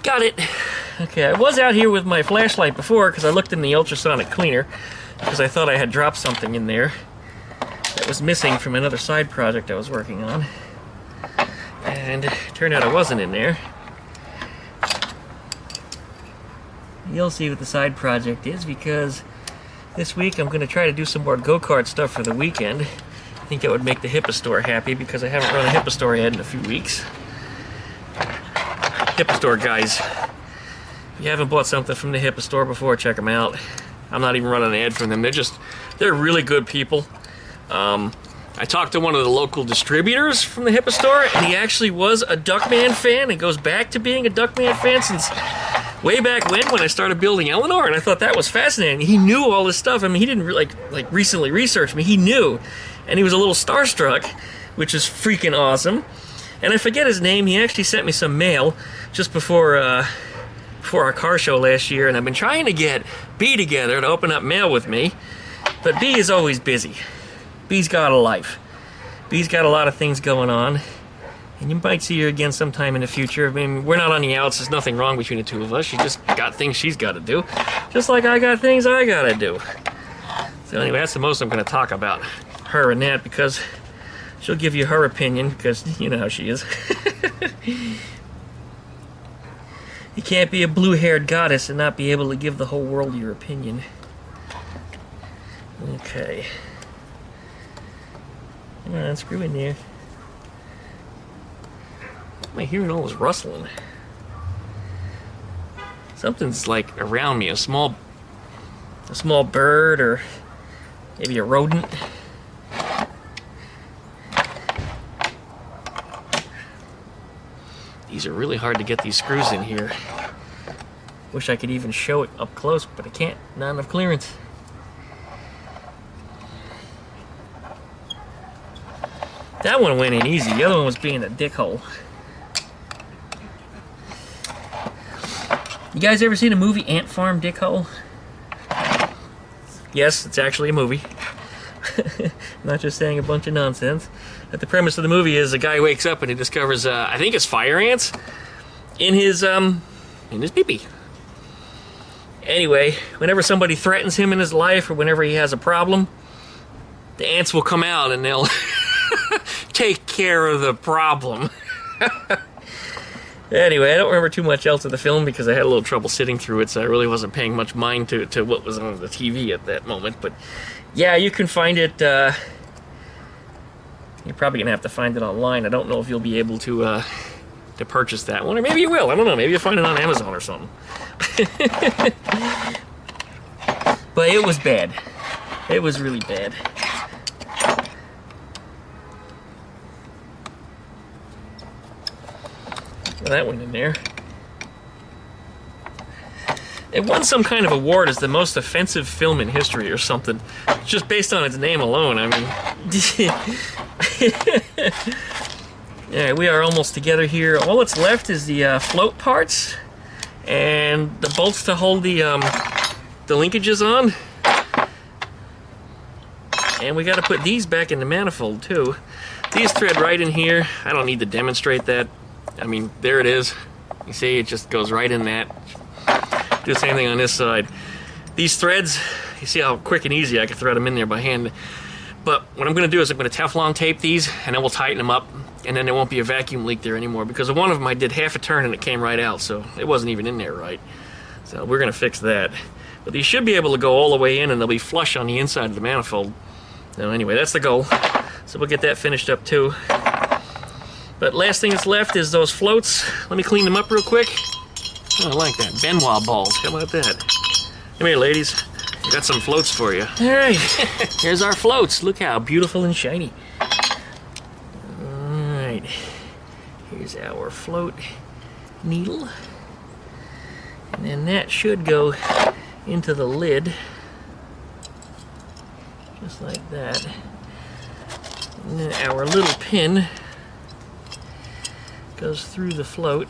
Speaker 1: Got it. Okay, I was out here with my flashlight before because I looked in the ultrasonic cleaner because I thought I had dropped something in there that was missing from another side project I was working on. And it turned out it wasn't in there. You'll see what the side project is because this week I'm going to try to do some more go-kart stuff for the weekend. I think that would make the HIPAA store happy because I haven't run a HIPAA store ad in a few weeks. HIPAA store guys, if you haven't bought something from the HIPAA store before, check them out. I'm not even running an ad for them. They're really good people. I talked to one of the local distributors from the HIPAA store, and he actually was a Duckman fan and goes back to being a Duckman fan since way back when I started building Eleanor, and I thought that was fascinating. He knew all this stuff. I mean, he didn't like recently research me. He knew, and he was a little starstruck, which is freaking awesome. And I forget his name. He actually sent me some mail just before our car show last year, and I've been trying to get B together to open up mail with me, but B is always busy. B's got a life. B's got a lot of things going on, and you might see her again sometime in the future. I mean, we're not on the outs. There's nothing wrong between the two of us. She just got things she's got to do, just like I got things I got to do. So anyway, that's the most I'm going to talk about her and that, because she'll give you her opinion, because you know how she is. You can't be a blue-haired goddess and not be able to give the whole world your opinion. Okay. Come on, screw in there. Am I hearing all this rustling? Something's like around me, a small bird, or maybe a rodent. These are really hard to get these screws in here. Wish I could even show it up close, but I can't. Not enough clearance. That one went in easy. The other one was being a dickhole. You guys ever seen the movie Ant Farm Dickhole? Yes, it's actually a movie. I'm not just saying a bunch of nonsense. But the premise of the movie is a guy wakes up and he discovers, I think it's fire ants in his pee-pee. Anyway, whenever somebody threatens him in his life, or whenever he has a problem, the ants will come out and they'll take care of the problem. Anyway, I don't remember too much else of the film because I had a little trouble sitting through it, so I really wasn't paying much mind to what was on the TV at that moment. But yeah, you can find it. You're probably gonna have to find it online. I don't know if you'll be able to purchase that one, or maybe you will. I don't know. Maybe you'll find it on Amazon or something. But it was bad. It was really bad. That went in there. It won some kind of award as the most offensive film in history or something, just based on its name alone. I mean, yeah, we are almost together here. All that's left is the float parts and the bolts to hold the linkages on. And we got to put these back in the manifold too. These thread right in here. I don't need to demonstrate that. I mean, there it is. You see, it just goes right in that. Do the same thing on this side. These threads, you see how quick and easy I can thread them in there by hand. But what I'm going to do is I'm going to Teflon tape these, and then we'll tighten them up, and then there won't be a vacuum leak there anymore, because one of them I did half a turn and it came right out, so it wasn't even in there right. So we're going to fix that. But these should be able to go all the way in, and they'll be flush on the inside of the manifold. So anyway, that's the goal. So we'll get that finished up too. But last thing that's left is those floats. Let me clean them up real quick. Oh, I like that. Benoit balls. How about that? Come here, ladies. I got some floats for you. All right. Here's our floats. Look how beautiful and shiny. All right. Here's our float needle. And then that should go into the lid. Just like that. And then our little pin goes through the float,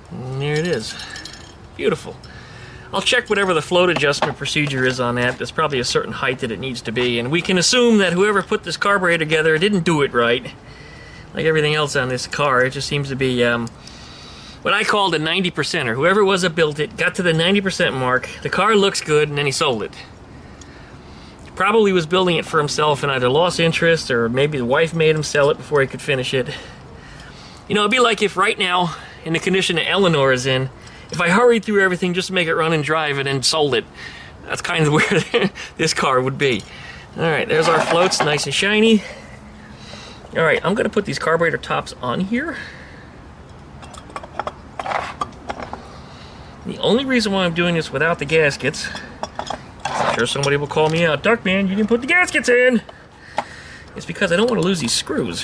Speaker 1: and there it is. Beautiful. I'll check whatever the float adjustment procedure is on that. There's probably a certain height that it needs to be, and we can assume that whoever put this carburetor together didn't do it right. Like everything else on this car, it just seems to be what I called a 90%er. Whoever it was that built it got to the 90% mark. The car looks good, and then he sold it. Probably was building it for himself and either lost interest, or maybe the wife made him sell it before he could finish it. You know, it'd be like if right now, in the condition that Eleanor is in, if I hurried through everything just to make it run and drive and then sold it. That's kind of where this car would be. Alright, there's our floats, nice and shiny. Alright, I'm going to put these carburetor tops on here. The only reason why I'm doing this without the gaskets is I sure somebody will call me out. Duckman, you didn't put the gaskets in! It's because I don't want to lose these screws.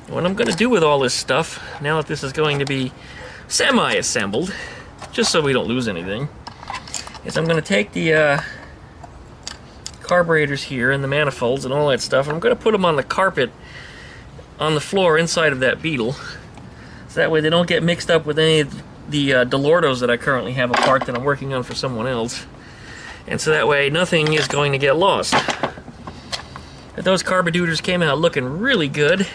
Speaker 1: What I'm going to do with all this stuff, now that this is going to be semi-assembled, just so we don't lose anything, is I'm going to take the carburetors here and the manifolds and all that stuff, and I'm going to put them on the carpet on the floor inside of that Beetle, so that way they don't get mixed up with any of the Delortos that I currently have apart that I'm working on for someone else, and so that way nothing is going to get lost. But those carburetors came out looking really good,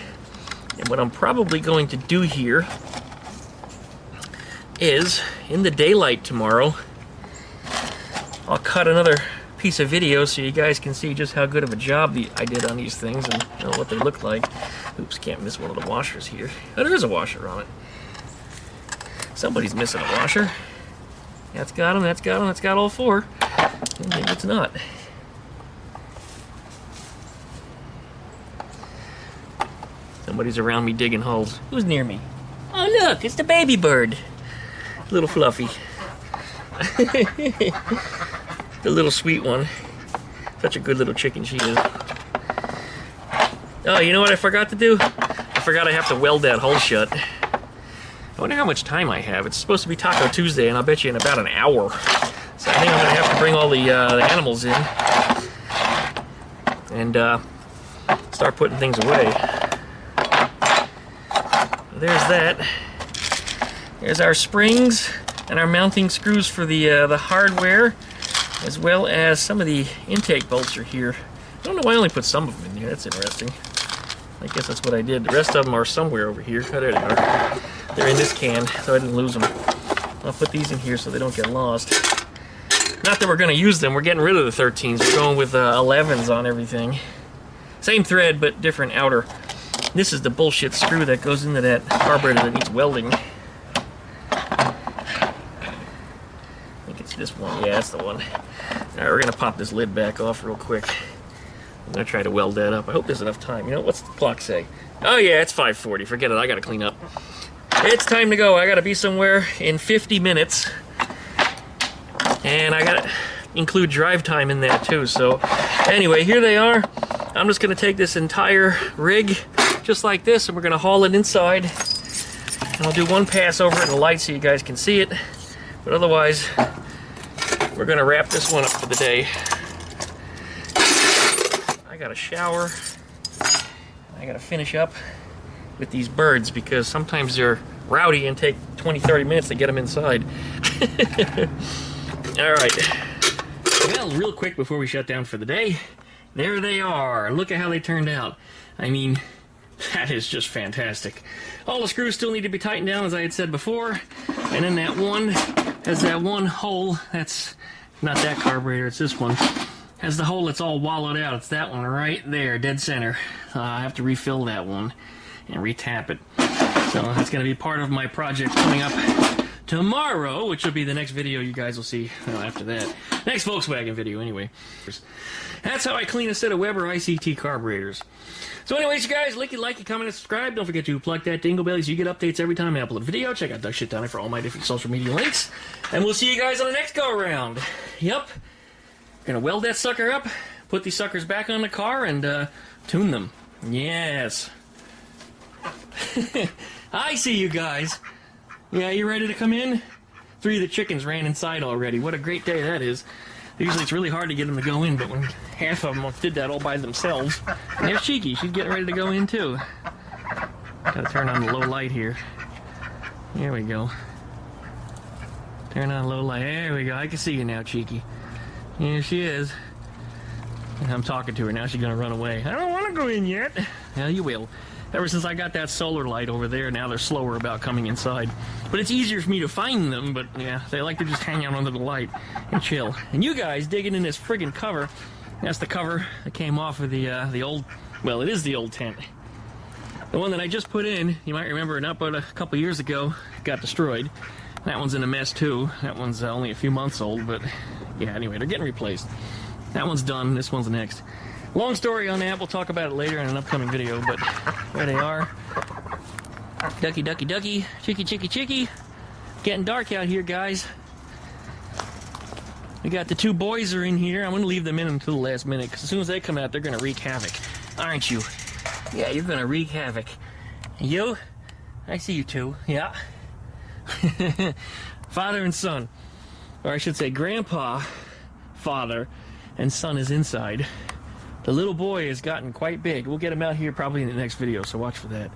Speaker 1: and what I'm probably going to do here is, in the daylight tomorrow, I'll cut another piece of video so you guys can see just how good of a job I did on these things and what they look like. Oops, can't miss one of the washers here. Oh, there is a washer on it. Somebody's missing a washer. That's got them, that's got them, that's got all four. Maybe it's not. Somebody's around me digging holes. Who's near me? Oh look, it's the baby bird. Little Fluffy. The little sweet one. Such a good little chicken she is. Oh, you know what I forgot to do? I forgot I have to weld that hole shut. I wonder how much time I have. It's supposed to be Taco Tuesday, and I'll bet you in about an hour. So I think I'm going to have to bring all the animals in and start putting things away. There's that. There's our springs and our mounting screws for the hardware, as well as some of the intake bolts are here. I don't know why I only put some of them in here. That's interesting. I guess that's what I did. The rest of them are somewhere over here. Oh, there they are. They're in this can, so I didn't lose them. I'll put these in here so they don't get lost. Not that we're going to use them. We're getting rid of the 13s. We're going with 11s on everything. Same thread, but different outer. This is the bullshit screw that goes into that carburetor that needs welding. I think it's this one. Yeah, that's the one. Alright, we're going to pop this lid back off real quick. I'm going to try to weld that up. I hope there's enough time. You know, what's the clock say? Oh yeah, it's 5:40. Forget it. I got to clean up. It's time to go. I got to be somewhere in 50 minutes. And I got to include drive time in that too. So anyway, here they are. I'm just going to take this entire rig just like this, and we're going to haul it inside. And I'll do one pass over it in the light so you guys can see it. But otherwise, we're going to wrap this one up for the day. I got to shower. I got to finish up with these birds because sometimes they're rowdy and take 20-30 minutes to get them inside. Alright. Well, real quick before we shut down for the day, there they are. Look at how they turned out. I mean, that is just fantastic. All the screws still need to be tightened down, as I had said before. And then that one has that one hole. That's not that carburetor, it's this one. Has the hole that's all wallowed out. It's that one right there, dead center. I have to refill that one and retap it. So that's going to be part of my project coming up tomorrow, which will be the next video you guys will see after that. Next Volkswagen video, anyway. That's how I clean a set of Weber ICT carburetors. So anyways, you guys, like it, comment, and subscribe. Don't forget to plug that dingle bell so you get updates every time I upload a video. Check out Duck Shit Down there for all my different social media links. And we'll see you guys on the next go-around. Yep. Gonna weld that sucker up, put these suckers back on the car, and tune them. Yes. I see you guys. Yeah, you ready to come in? 3 of the chickens ran inside already. What a great day that is. Usually it's really hard to get them to go in, but when half of them did that all by themselves. And there's Cheeky. She's getting ready to go in too. Gotta turn on the low light here. There we go. Turn on low light. There we go. I can see you now, Cheeky. Here she is. And I'm talking to her. Now she's gonna run away. I don't want to go in yet. Well, you will. Ever since I got that solar light over there, now they're slower about coming inside. But it's easier for me to find them, but yeah, they like to just hang out under the light and chill. And you guys digging in this friggin' cover, that's the cover that came off of the old, well, it is the old tent. The one that I just put in, you might remember, not but a couple years ago, got destroyed. That one's in a mess too. That one's only a few months old, but yeah, anyway, they're getting replaced. That one's done, this one's next. Long story on that, we'll talk about it later in an upcoming video, but there they are. Ducky, ducky, ducky, chicky, chicky, chicky. Getting dark out here, guys. We got the two boys are in here. I'm going to leave them in until the last minute, because as soon as they come out, they're going to wreak havoc. Aren't you? Yeah, you're going to wreak havoc. You? I see you two. Yeah. Father and son. Or I should say grandpa, father, and son is inside. The little boy has gotten quite big. We'll get him out here probably in the next video, so watch for that.